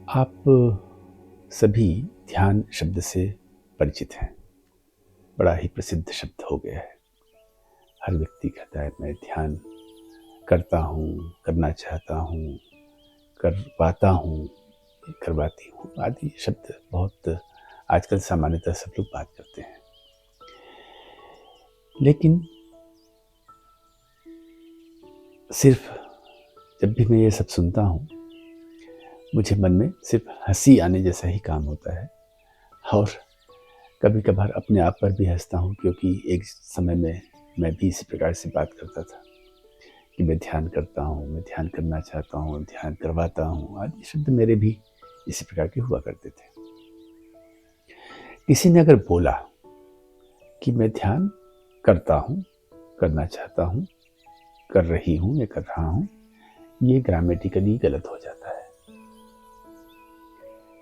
आप सभी ध्यान शब्द से परिचित हैं। बड़ा ही प्रसिद्ध शब्द हो गया है। हर व्यक्ति कहता है मैं ध्यान करता हूँ, करना चाहता हूँ, कर पाता हूँ, करवाती हूँ आदि शब्द बहुत आजकल सामान्यतः सब लोग बात करते हैं। लेकिन सिर्फ जब भी मैं ये सब सुनता हूँ, मुझे मन में सिर्फ हंसी आने जैसा ही काम होता है और कभी कभार अपने आप पर भी हंसता हूँ, क्योंकि एक समय में मैं भी इसी प्रकार से बात करता था कि मैं ध्यान करता हूँ, मैं ध्यान करना चाहता हूँ, ध्यान करवाता हूँ आदि शब्द मेरे भी इसी प्रकार के हुआ करते थे। किसी ने अगर बोला कि मैं ध्यान करता हूँ, करना चाहता हूँ, कर रही हूँ या कर रहा हूँ, ये ग्रामेटिकली गलत हो जाता है,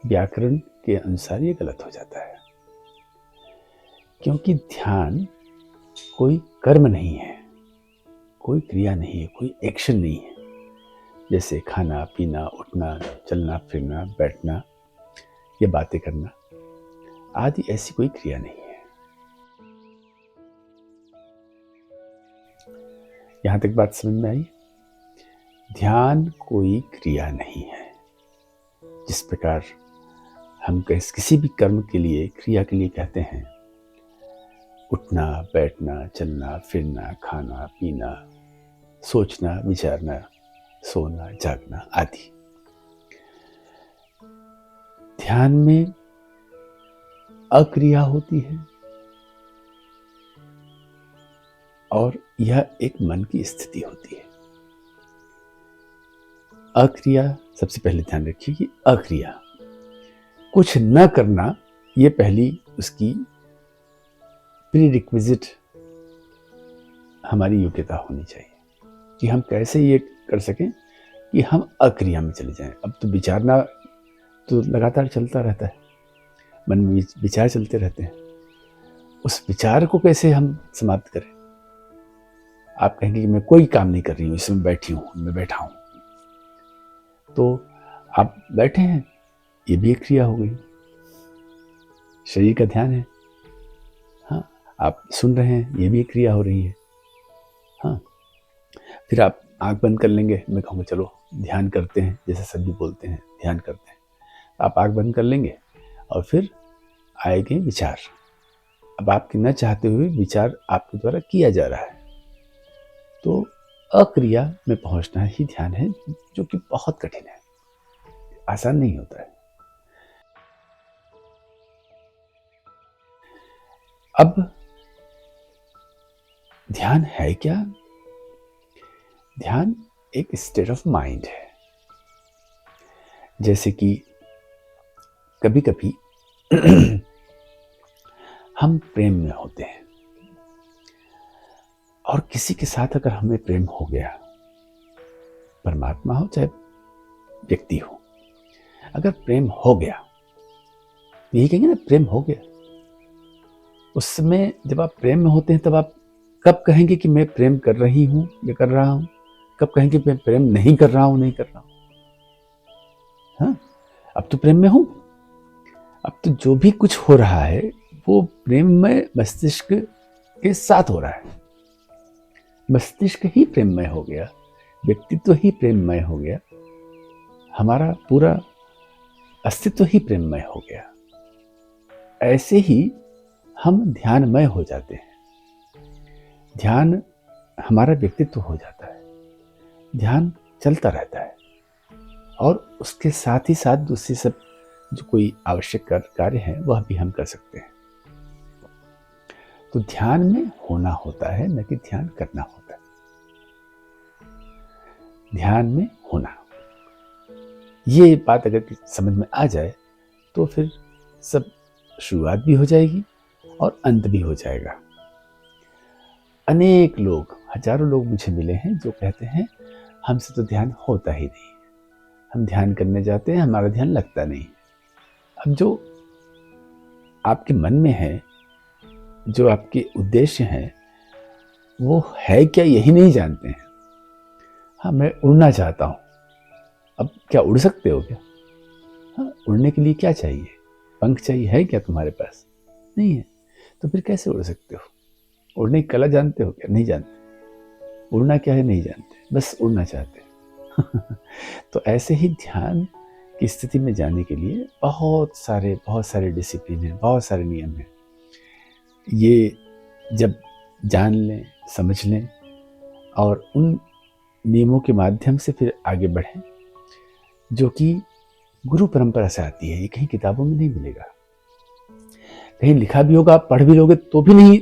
व्याकरण के अनुसार ये गलत हो जाता है, क्योंकि ध्यान कोई कर्म नहीं है, कोई क्रिया नहीं है, कोई एक्शन नहीं है। जैसे खाना पीना, उठना, चलना फिरना, बैठना या बातें करना आदि ऐसी कोई क्रिया नहीं है। यहां तक बात समझ में आई? ध्यान कोई क्रिया नहीं है। जिस प्रकार हम किसी भी कर्म के लिए, क्रिया के लिए कहते हैं उठना, बैठना, चलना फिरना, खाना पीना, सोचना विचारना, सोना जागना आदि, ध्यान में अक्रिया होती है और यह एक मन की स्थिति होती है। अक्रिया, सबसे पहले ध्यान रखिए कि अक्रिया, कुछ न करना, ये पहली उसकी प्रीरिक्विजिट हमारी योग्यता होनी चाहिए कि हम कैसे ये कर सकें कि हम अक्रिया में चले जाएं। अब तो विचारना तो लगातार चलता रहता है, मन में विचार चलते रहते हैं, उस विचार को कैसे हम समाप्त करें? आप कहेंगे कि मैं कोई काम नहीं कर रही हूँ, इसमें बैठी हूँ, मैं बैठा हूँ, तो आप बैठे हैं, ये भी एक क्रिया हो गई, शरीर का ध्यान है। हाँ, आप सुन रहे हैं, ये भी एक क्रिया हो रही है। हाँ, फिर आप आंख बंद कर लेंगे, मैं कहूँगा चलो ध्यान करते हैं, जैसे सभी बोलते हैं ध्यान करते हैं, आप आंख बंद कर लेंगे और फिर आएंगे विचार। अब आपके न चाहते हुए विचार आपके द्वारा किया जा रहा है, तो अक्रिया में पहुंचना ही ध्यान है, जो कि बहुत कठिन है, आसान नहीं होता है। अब ध्यान है क्या? ध्यान एक स्टेट ऑफ माइंड है। जैसे कि कभी कभी हम प्रेम में होते हैं और किसी के साथ अगर हमें प्रेम हो गया, परमात्मा हो चाहे व्यक्ति हो, अगर प्रेम हो गया, यही कहेंगे ना, प्रेम हो गया। उस समय जब आप प्रेम में होते हैं, तब आप कब कहेंगे कि मैं प्रेम कर रही हूँ या कर रहा हूँ? कब कहेंगे मैं प्रेम नहीं कर रहा हूँ, नहीं कर रहा हूँ? हाँ, अब तो प्रेम में हूँ। अब तो जो भी कुछ हो रहा है वो प्रेम में मस्तिष्क के साथ हो रहा है। मस्तिष्क ही प्रेममय हो गया, व्यक्तित्व ही प्रेममय हो गया, हमारा पूरा अस्तित्व ही प्रेममय हो गया। ऐसे ही हम ध्यानमय हो जाते हैं, ध्यान हमारा व्यक्तित्व हो जाता है, ध्यान चलता रहता है और उसके साथ ही साथ दूसरे सब जो कोई आवश्यक कार्य है वह भी हम कर सकते हैं। तो ध्यान में होना होता है, न कि ध्यान करना होता है। ध्यान में होना, ये बात अगर समझ में आ जाए तो फिर सब शुरुआत भी हो जाएगी और अंत भी हो जाएगा। अनेक लोग, हजारों लोग मुझे मिले हैं जो कहते हैं हमसे तो ध्यान होता ही नहीं, हम ध्यान करने जाते हैं, हमारा ध्यान लगता नहीं। अब जो आपके मन में है, जो आपके उद्देश्य हैं, वो है क्या यही नहीं जानते हैं। हाँ, मैं उड़ना चाहता हूँ, अब क्या उड़ सकते हो क्या? हाँ, उड़ने के लिए क्या चाहिए? पंख चाहिए, है क्या तुम्हारे पास? नहीं है। तो फिर कैसे उड़ सकते हो? उड़ने की कला जानते हो क्या? नहीं जानते। उड़ना क्या है नहीं जानते, बस उड़ना चाहते हैं। तो ऐसे ही ध्यान की स्थिति में जाने के लिए बहुत सारे डिसिप्लिन हैं, बहुत सारे नियम हैं। ये जब जान लें, समझ लें और उन नियमों के माध्यम से फिर आगे बढ़ें, जो कि गुरु परंपरा से आती है, ये कहीं किताबों में नहीं मिलेगा। कहीं लिखा भी होगा, आप पढ़ भी लोगे तो भी नहीं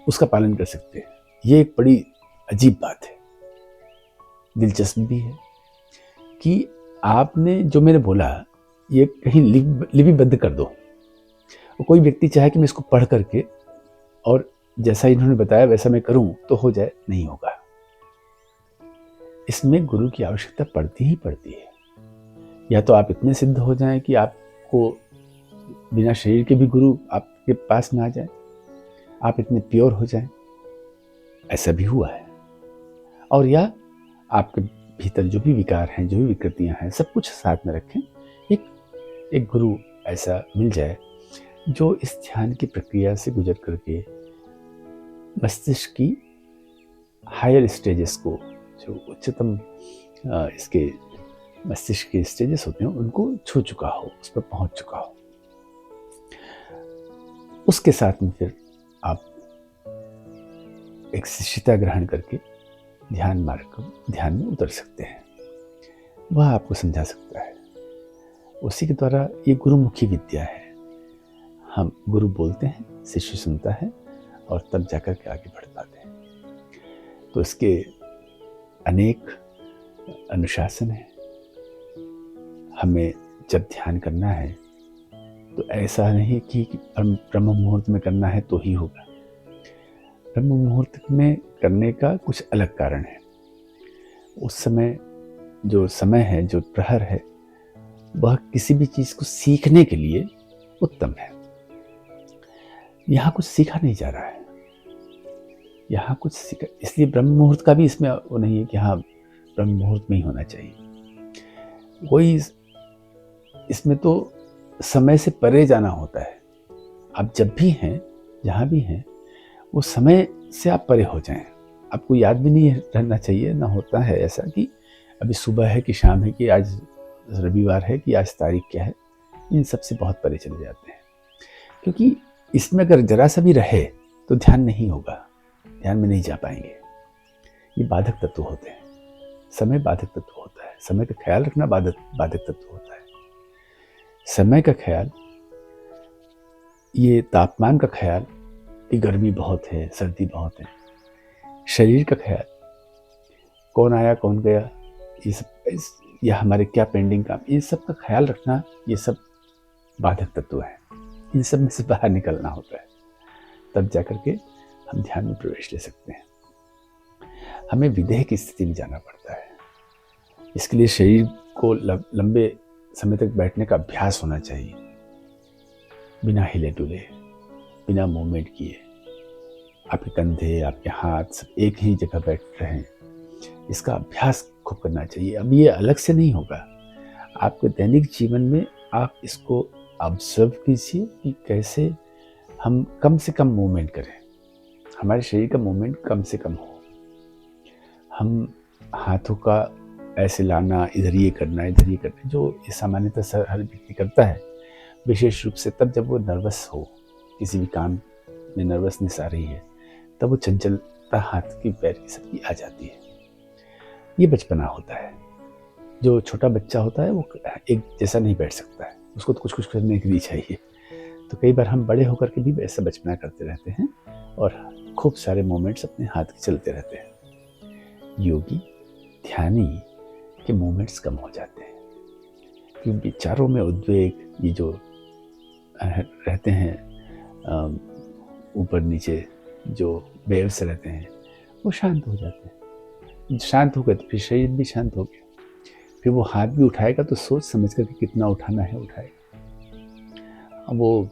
उसका पालन कर सकते। ये एक बड़ी अजीब बात है, दिलचस्प भी है कि आपने जो मैंने बोला ये कहीं लिपिबद्ध कर दो। कोई व्यक्ति चाहे कि मैं इसको पढ़ करके और जैसा इन्होंने बताया वैसा मैं करूं तो हो जाए, नहीं होगा। इसमें गुरु की आवश्यकता पड़ती ही पड़ती है। या तो आप इतने सिद्ध हो जाएं कि आपको बिना शरीर के भी गुरु आपके पास में आ जाए, आप इतने प्योर हो जाएं, ऐसा भी हुआ है। और या आपके भीतर जो भी विकार हैं, जो भी विकृतियां हैं, सब कुछ साथ में रखें, एक गुरु ऐसा मिल जाए जो इस ध्यान की प्रक्रिया से गुजर करके मस्तिष्क की हायर स्टेजेस को, जो उच्चतम इसके मस्तिष्क के स्टेजेस होते हैं, उनको छू चुका हो, उस पर पहुंच चुका हो। उसके साथ में फिर आप एक शिष्यता ग्रहण करके ध्यान में उतर सकते हैं। वह आपको समझा सकता है। उसी के द्वारा ये गुरुमुखी विद्या है। हम गुरु बोलते हैं, शिष्य सुनता है और तब जाकर के आगे बढ़ पाते हैं। तो इसके अनेक अनुशासन हैं। हमें जब ध्यान करना है तो ऐसा नहीं कि ब्रह्म मुहूर्त में करना है तो ही होगा। ब्रह्म मुहूर्त में करने का कुछ अलग कारण है। उस समय जो समय है, जो प्रहर है, वह किसी भी चीज़ को सीखने के लिए उत्तम है। यहाँ कुछ सीखा नहीं जा रहा है, यहाँ कुछ सीखा, इसलिए ब्रह्म मुहूर्त का भी इसमें वो नहीं है कि हाँ ब्रह्म मुहूर्त में ही होना चाहिए। कोई इसमें तो समय से परे जाना होता है। आप जब भी हैं, जहाँ भी हैं, वो समय से आप परे हो जाएं। आपको याद भी नहीं रहना चाहिए, ना होता है ऐसा कि अभी सुबह है कि शाम है कि आज रविवार है कि आज तारीख क्या है। इन सब से बहुत परे चले जाते हैं, क्योंकि इसमें अगर जरा सा भी रहे तो ध्यान नहीं होगा, ध्यान में नहीं जा पाएंगे। ये बाधक तत्व होते हैं। समय बाधक तत्व होता है। समय का ख्याल रखना बाधक तत्व होता है। समय का ख्याल, ये तापमान का ख्याल कि गर्मी बहुत है, सर्दी बहुत है, शरीर का ख्याल, कौन आया कौन गया, ये सब, या हमारे क्या पेंडिंग काम, इन सब का ख्याल रखना, ये सब बाधक तत्व है। इन सब में से बाहर निकलना होता है, तब जाकर के हम ध्यान में प्रवेश ले सकते हैं। हमें विदेह की स्थिति में जाना पड़ता है। इसके लिए शरीर को लंबे समय तक बैठने का अभ्यास होना चाहिए, बिना हिले डुले, बिना मूवमेंट किए। आपके कंधे, आपके हाथ सब एक ही जगह बैठ रहे हैं, इसका अभ्यास खूब करना चाहिए। अब ये अलग से नहीं होगा, आपके दैनिक जीवन में आप इसको ऑब्जर्व कीजिए कि कैसे हम कम से कम मूवमेंट करें, हमारे शरीर का मूवमेंट कम से कम हो। हम हाथों का ऐसे लाना, इधर ये करना, जो ये सामान्यतः हर व्यक्ति करता है, विशेष रूप से तब जब वो नर्वस हो, किसी भी काम में नर्वसनेस आ रही है, तब वो चंचलता हाथ की, पैर की, सबकी आ जाती है। ये बचपना होता है। जो छोटा बच्चा होता है वो एक जैसा नहीं बैठ सकता है, उसको तो कुछ करने के लिए चाहिए। तो कई बार हम बड़े होकर के भी वैसा बचपना करते रहते हैं और खूब सारे मोमेंट्स अपने हाथ के चलते रहते हैं। योगी, ध्यानी के मोमेंट्स कम हो जाते हैं, क्योंकि विचारों में उद्वेग, ये जो रहते हैं ऊपर नीचे जो वेव्स रहते हैं, वो शांत हो जाते हैं। शांत हो गए तो फिर शरीर भी शांत हो गया। फिर वो हाथ भी उठाएगा तो सोच समझ कर कितना उठाना है उठाएगा, वो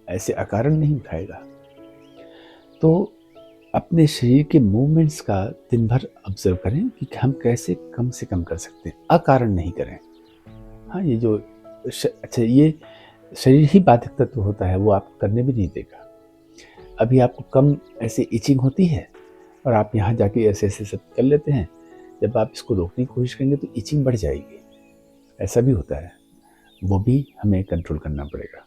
ऐसे अकारण नहीं उठाएगा। तो अपने शरीर के मूवमेंट्स का दिन भर ऑब्जर्व करें कि हम कैसे कम से कम कर सकते हैं, अकारण नहीं करें। हाँ, ये जो अच्छा, ये शरीर ही बाधक तत्व होता है, वो आपको करने भी नहीं देगा। अभी आपको कम ऐसे इचिंग होती है और आप यहाँ जाके ऐसे ऐसे सब कर लेते हैं, जब आप इसको रोकने की कोशिश करेंगे तो इचिंग बढ़ जाएगी। ऐसा भी होता है, वो भी हमें कंट्रोल करना पड़ेगा।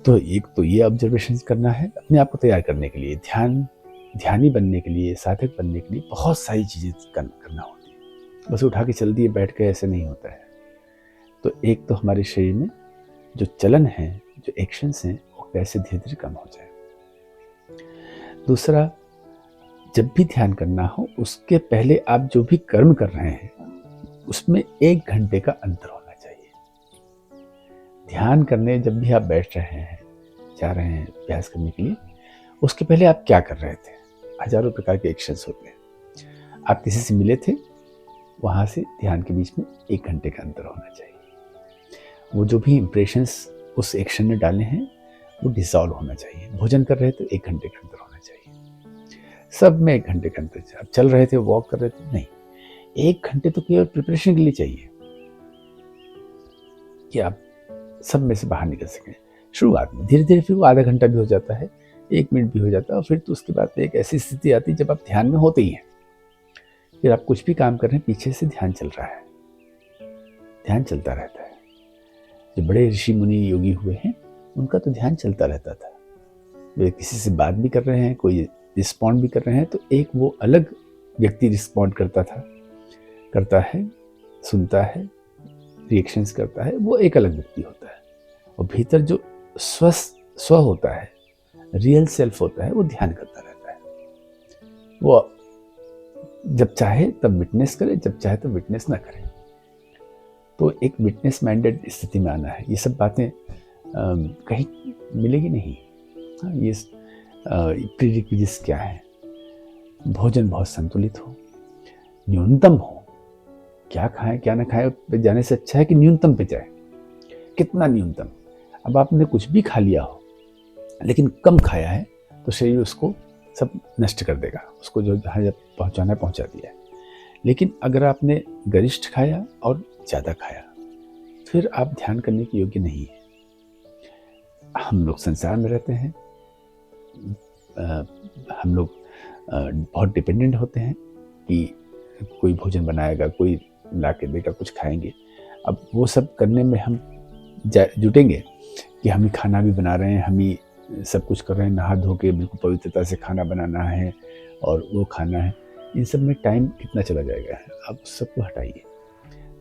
तो एक तो ये ऑब्जर्वेशन करना है अपने आप को तैयार करने के लिए। ध्यानी बनने के लिए, साधक बनने के लिए बहुत सारी चीज़ें करना होती है। बस उठा के चल दिए बैठ के ऐसे नहीं होता है। तो एक तो हमारे शरीर में जो चलन है, जो एक्शंस हैं, वो कैसे धीरे धीरे कम हो जाए। दूसरा, जब भी ध्यान करना हो उसके पहले आप जो भी कर्म कर रहे हैं उसमें 1 घंटे का अंतर होना चाहिए। ध्यान करने जब भी आप बैठ रहे हैं, जा रहे हैं अभ्यास करने के लिए, उसके पहले आप क्या कर रहे थे? हजारों प्रकार के एक्शंस होते हैं। आप किसी से मिले थे, वहाँ से ध्यान के बीच में 1 घंटे का अंतर होना चाहिए। वो जो भी इम्प्रेशंस उस एक्शन में डाले हैं वो डिसॉल्व होना चाहिए। भोजन कर रहे थे, 1 घंटे का अंतर होना चाहिए। सब में 1 घंटे का अंतर चाहिए। आप चल रहे थे, वॉक कर रहे थे, नहीं, 1 घंटे तो केवल प्रिपरेशन के लिए चाहिए कि आप सब में से बाहर निकल सकें। शुरुआत में धीरे धीरे फिर वो आधा घंटा भी हो जाता है, 1 मिनट भी हो जाता है, और फिर तो उसके बाद एक ऐसी स्थिति आती है जब आप ध्यान में होते ही हैं। फिर आप कुछ भी काम कर रहे हैं, पीछे से ध्यान चल रहा है, ध्यान चलता रहता है। जो बड़े ऋषि मुनि योगी हुए हैं उनका तो ध्यान चलता रहता था। वे किसी से बात भी कर रहे हैं, कोई रिस्पॉन्ड भी कर रहे हैं, तो एक वो अलग व्यक्ति रिस्पॉन्ड करता है, सुनता है, रिएक्शंस करता है, वो एक अलग व्यक्ति होता है। और भीतर जो स्व होता है, रियल सेल्फ होता है, वो ध्यान करता रहता है। वो जब चाहे तब विटनेस करे, जब चाहे तब विटनेस ना करे। तो एक विटनेस माइंडेड स्थिति में आना है। ये सब बातें कहीं मिलेगी नहीं। हाँ, ये प्रीरिक्विजिट्स क्या है? भोजन बहुत संतुलित हो, न्यूनतम हो। क्या खाएं क्या ना खाएं पे जाने से अच्छा है कि न्यूनतम पे जाए। कितना न्यूनतम? अब आपने कुछ भी खा लिया हो लेकिन कम खाया है तो शरीर उसको सब नष्ट कर देगा, उसको जो जहाँ जब पहुँचाना है पहुँचा दिया है। लेकिन अगर आपने गरिष्ठ खाया और ज़्यादा खाया, फिर आप ध्यान करने के योग्य नहीं है। हम लोग संसार में रहते हैं, हम लोग बहुत डिपेंडेंट होते हैं कि कोई भोजन बनाएगा, कोई ला के देगा, कुछ खाएंगे। अब वो सब करने में हम जुटेंगे कि हम ही खाना भी बना रहे हैं, हम ही सब कुछ कर रहे हैं, नहा धो के बिल्कुल पवित्रता से खाना बनाना है और वो खाना है। इन सब में टाइम कितना चला जाएगा? अब सबको हटाइए,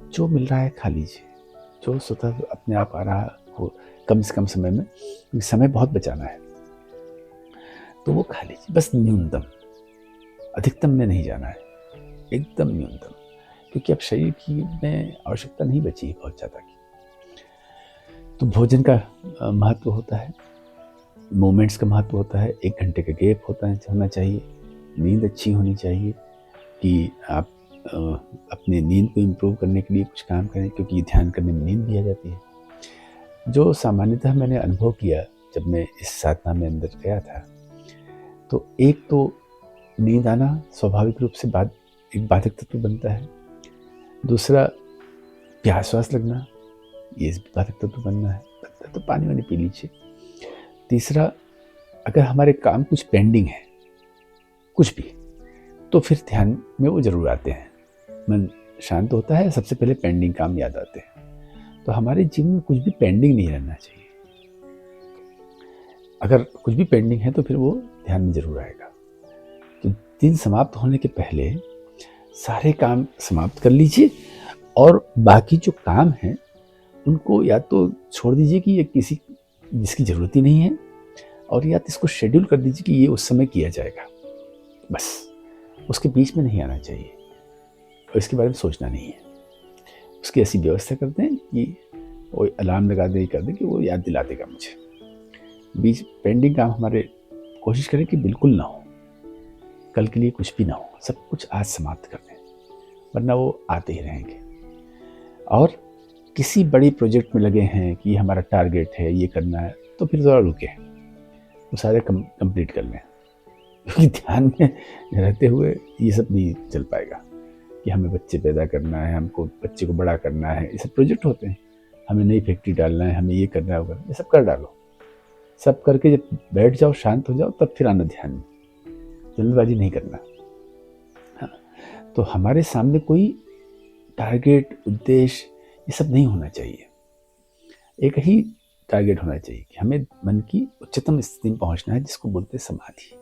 जो मिल रहा है खा लीजिए, जो स्वतः अपने आप आ रहा हो कम से कम समय में, क्योंकि समय बहुत बचाना है, तो वो खा लीजिए। बस न्यूनतम, अधिकतम में नहीं जाना है, एकदम न्यूनतम, क्योंकि अब शरीर की में आवश्यकता नहीं बची है बहुत ज़्यादा की। तो भोजन का महत्व होता है, मोमेंट्स का महत्व होता है, 1 घंटे का गैप होना चाहिए, नींद अच्छी होनी चाहिए कि आप अपनी नींद को इम्प्रूव करने के लिए कुछ काम करें, क्योंकि ध्यान करने में नींद भी आ जाती है। जो सामान्यतः मैंने अनुभव किया जब मैं इस साधना में अंदर गया था, तो एक तो नींद आना स्वाभाविक रूप से एक बाधक तत्व बनता है। दूसरा, प्यास लगना, ये बाधक तत्व बनना है, तो पानी वानी पी लीजिए। तीसरा, अगर हमारे काम कुछ पेंडिंग है, कुछ भी, तो फिर ध्यान में वो जरूर आते हैं। मन शांत होता है, सबसे पहले पेंडिंग काम याद आते हैं। तो हमारे जीवन में कुछ भी पेंडिंग नहीं रहना चाहिए। अगर कुछ भी पेंडिंग है तो फिर वो ध्यान में जरूर आएगा। तो दिन समाप्त होने के पहले सारे काम समाप्त कर लीजिए और बाकी जो काम हैं उनको या तो छोड़ दीजिए कि ये किसी जिसकी ज़रूरत ही नहीं है, और या तो इसको शेड्यूल कर दीजिए कि ये उस समय किया जाएगा। बस उसके बीच में नहीं आना चाहिए और इसके बारे में सोचना नहीं है। उसकी ऐसी व्यवस्था करते हैं कि वो अलार्म लगा दे, कर दे कि वो याद दिला देगा मुझे। बीच पेंडिंग काम हमारे कोशिश करें कि बिल्कुल ना हो, कल के लिए कुछ भी ना हो, सब कुछ आज समाप्त कर दें, वरना वो आते ही रहेंगे। और किसी बड़ी प्रोजेक्ट में लगे हैं कि हमारा टारगेट है, ये करना है, तो फिर ज़रा रुके, वो सारे कंप्लीट कर लें, क्योंकि ध्यान में रहते हुए ये सब नहीं चल पाएगा कि हमें बच्चे पैदा करना है, हमको बच्चे को बड़ा करना है, ये सब प्रोजेक्ट होते हैं। हमें नई फैक्ट्री डालना है, हमें ये करना होगा, ये सब कर डालो। सब करके जब बैठ जाओ, शांत हो जाओ, तब फिर आना ध्यान में। जल्दबाजी नहीं करना। हाँ, तो हमारे सामने कोई टारगेट, उद्देश्य, ये सब नहीं होना चाहिए। एक ही टारगेट होना चाहिए कि हमें मन की उच्चतम स्थिति में पहुंचना है, जिसको बोलते हैं समाधि।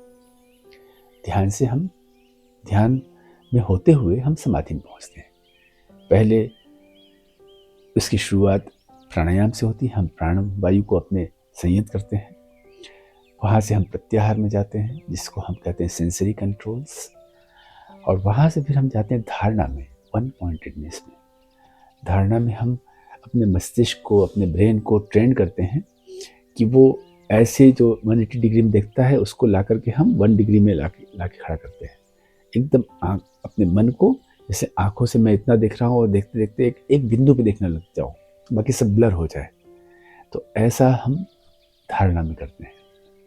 ध्यान में होते हुए हम समाधि में पहुंचते हैं। पहले इसकी शुरुआत प्राणायाम से होती है। हम प्राण वायु को अपने संयत करते हैं, वहाँ से हम प्रत्याहार में जाते हैं, जिसको हम कहते हैं सेंसरी कंट्रोल्स, और वहाँ से फिर हम जाते हैं धारणा में, वन पॉइंटेडनेस में। धारणा में हम अपने मस्तिष्क को, अपने ब्रेन को ट्रेन करते हैं कि वो ऐसे जो 180 डिग्री में देखता है, उसको ला करके हम 1 डिग्री में ला के खड़ा करते हैं। एकदम अपने मन को, जैसे आंखों से मैं इतना देख रहा हूँ और देखते देखते एक बिंदु पे देखने लग जाऊँ, बाकी सब ब्लर हो जाए। तो ऐसा हम धारणा में करते हैं,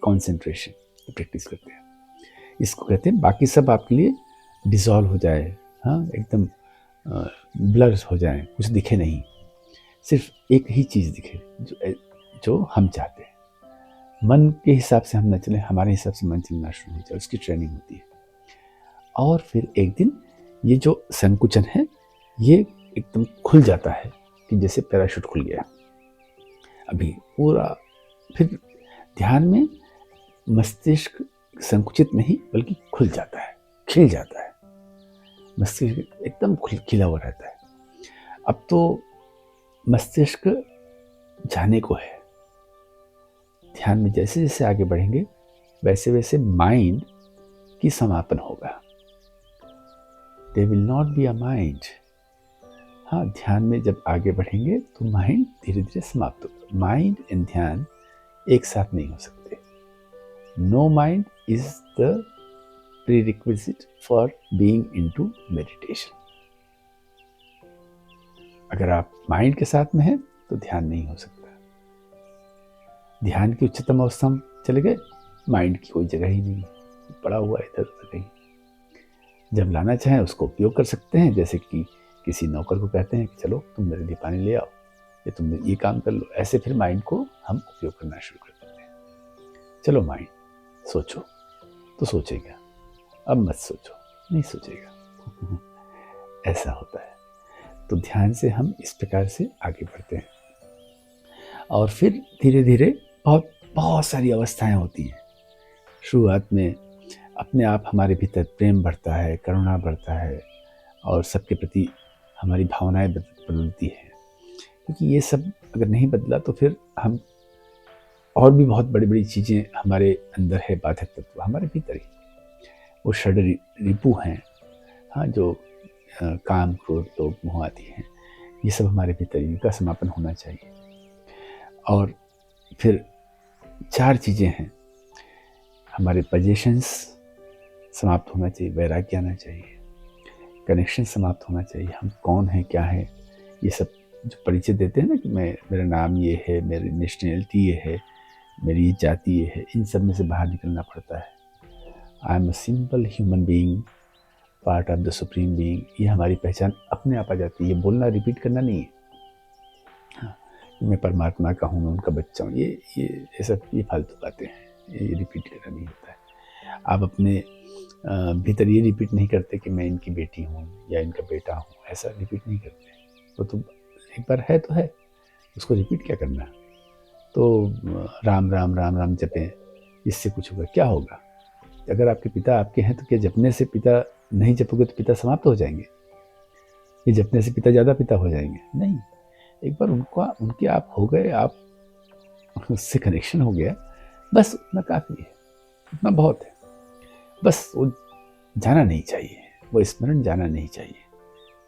कॉन्सेंट्रेशन की प्रैक्टिस करते हैं। इसको कहते हैं बाकी सब आपके लिए डिसॉल्व हो जाए, हाँ, एकदम ब्लर हो जाए, कुछ दिखे नहीं, सिर्फ एक ही चीज़ दिखे जो हम चाहते हैं। मन के हिसाब से हम न चलें, हमारे हिसाब से मन चलना शुरू हो जाए, उसकी ट्रेनिंग होती है। और फिर एक दिन ये जो संकुचन है, ये एकदम खुल जाता है कि जैसे पैराशूट खुल गया। अभी पूरा फिर ध्यान में मस्तिष्क संकुचित नहीं बल्कि खुल जाता है, खिल जाता है। मस्तिष्क एकदम खिला हुआ रहता है। अब तो मस्तिष्क जाने को है। ध्यान में जैसे जैसे आगे बढ़ेंगे, वैसे वैसे माइंड की समापन होगा। There will not be a mind. हाँ, ध्यान में जब आगे बढ़ेंगे तो माइंड धीरे धीरे समाप्त होगा। माइंड एंड ध्यान एक साथ नहीं हो सकते। No mind is the prerequisite for being into meditation. अगर आप माइंड के साथ में हैं तो ध्यान नहीं हो सकता। ध्यान की उच्चतम अवस्था में चले गए, माइंड की कोई जगह ही नहीं, पड़ा हुआ इधर उधर कहीं। जब लाना चाहें उसको उपयोग कर सकते हैं, जैसे कि किसी नौकर को कहते हैं कि चलो तुम मेरे लिए पानी ले आओ, या तुम ये काम कर लो। ऐसे फिर माइंड को हम उपयोग करना शुरू कर देते हैं। चलो माइंड सोचो, तो सोचेगा, अब मत सोचो, नहीं सोचेगा। ऐसा होता है। तो ध्यान से हम इस प्रकार से आगे बढ़ते हैं, और फिर धीरे धीरे बहुत बहुत सारी अवस्थाएं होती हैं। शुरुआत में अपने आप हमारे भीतर प्रेम बढ़ता है, करुणा बढ़ता है, और सबके प्रति हमारी भावनाएं बदलती हैं। क्योंकि ये सब अगर नहीं बदला तो फिर हम और भी बहुत बड़ी बड़ी चीज़ें हमारे अंदर है, बाधक तत्व हमारे भीतर ही, वो षड रिपु हैं, हाँ, जो काम, क्रोध, लोभ, मोह आदि हैं, ये सब हमारे भीतर, इनका समापन होना चाहिए। और फिर 4 चीज़ें हैं, हमारे पजेशंस समाप्त होना चाहिए, वैराग्य आना चाहिए, कनेक्शन समाप्त होना चाहिए, हम कौन हैं, क्या है, ये सब जो परिचय देते हैं ना कि मेरा नाम ये है, मेरी नेशनैलिटी ये है, मेरी ये जाति ये है, इन सब में से बाहर निकलना पड़ता है। I am a simple human being, part of the supreme being, ये हमारी पहचान अपने आप आ जाती है। ये बोलना, रिपीट करना नहीं है, हाँ, मैं परमात्मा का हूँ, मैं उनका बच्चा हूँ, ये सब ये फालतू बातें हैं, ये रिपीट करना नहीं होता है। आप अपने भीतर ये रिपीट नहीं करते कि मैं इनकी बेटी हूँ या इनका बेटा हूँ, ऐसा रिपीट नहीं करते। वो तो एक बार है तो है, उसको रिपीट क्या करना। तो राम राम राम राम जपें, इससे कुछ होगा? क्या होगा? अगर आपके पिता आपके हैं तो क्या जपने से पिता नहीं जपोगे तो पिता समाप्त हो जाएंगे? ये जपने से पिता ज़्यादा पिता हो जाएंगे? नहीं। एक बार उनके आप हो गए, आप उससे कनेक्शन हो गया, बस उतना काफ़ी है, उतना बहुत है। बस वो जाना नहीं चाहिए, वो स्मरण जाना नहीं चाहिए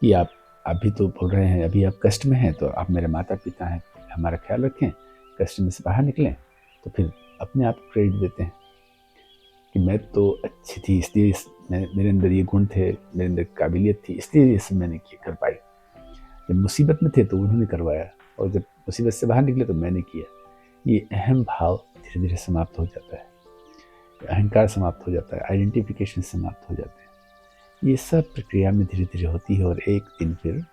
कि आप अभी तो बोल रहे हैं, अभी आप कष्ट में हैं, तो आप मेरे माता पिता हैं, हमारा ख्याल रखें, कष्ट में से बाहर निकलें। तो फिर अपने आप को क्रेडिट देते हैं कि मैं तो अच्छी थी, इसलिए मेरे अंदर ये गुण थे, मेरे अंदर काबिलियत थी, इसलिए ये सब मैंने कर पाई। जब मुसीबत में थे तो उन्होंने करवाया, और जब मुसीबत से बाहर निकले तो मैंने किया। ये अहम भाव धीरे धीरे समाप्त हो जाता है, अहंकार समाप्त हो जाता है, आइडेंटिफिकेशन समाप्त हो जाते हैं। ये सब प्रक्रिया में धीरे धीरे होती है, और एक दिन फिर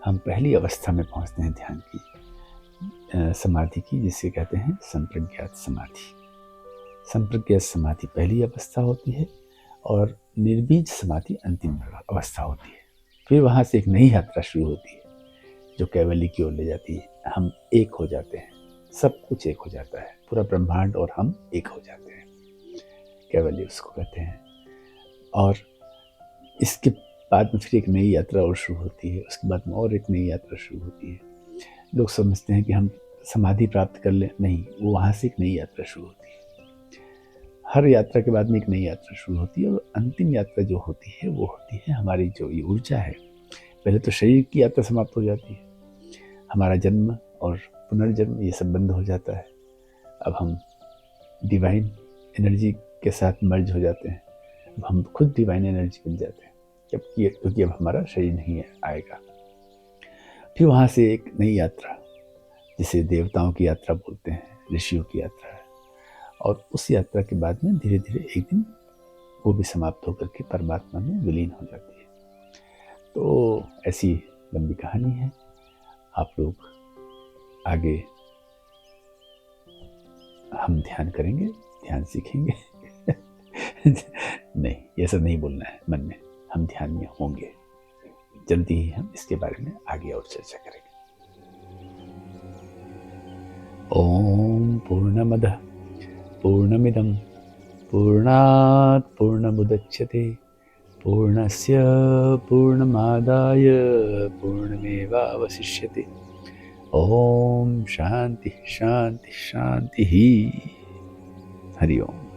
हम पहली अवस्था में पहुंचते हैं ध्यान की, समाधि की, जिसे कहते हैं संप्रज्ञात समाधि। संप्रज्ञात समाधि पहली अवस्था होती है और निर्बीज समाधि अंतिम अवस्था होती है। फिर वहाँ से एक नई यात्रा शुरू होती है जो कैवल्य की ओर ले जाती है। हम एक हो जाते हैं, सब कुछ एक हो जाता है, पूरा ब्रह्मांड और हम एक हो जाते हैं, कैवल्य उसको कहते हैं। और इसके बाद में फिर एक नई यात्रा और शुरू होती है, उसके बाद में और एक नई यात्रा शुरू होती है। लोग समझते हैं कि हम समाधि प्राप्त कर लें, नहीं, वो वहाँ से एक नई यात्रा शुरू होती है। हर यात्रा के बाद में एक नई यात्रा शुरू होती है और अंतिम यात्रा जो होती है वो होती है हमारी जो ये ऊर्जा है। पहले तो शरीर की यात्रा समाप्त हो जाती है, हमारा जन्म और पुनर्जन्म ये सब बंद हो जाता है। अब हम डिवाइन एनर्जी के साथ मर्ज हो जाते हैं, अब हम खुद डिवाइन एनर्जी बन जाते हैं, क्योंकि अब हमारा शरीर नहीं आएगा। फिर वहाँ से एक नई यात्रा, जिसे देवताओं की यात्रा बोलते हैं, ऋषियों की यात्रा है, और उस यात्रा के बाद में धीरे धीरे एक दिन वो भी समाप्त होकर के परमात्मा में विलीन हो जाती है। तो ऐसी लंबी कहानी है। आप लोग आगे हम ध्यान करेंगे, ध्यान सीखेंगे। नहीं, ये सब नहीं बोलना है मन में, हम ध्यान में होंगे। जल्दी ही हम इसके बारे में आगे और चर्चा करेंगे। ओम पूर्णमदः पूर्णमिदं पूर्णात् पूर्णमुदच्यते पूर्णस्य पूर्णमादाय पूर्णमेवावशिष्यते। ओम शांति शांति शांति। हरि ओम।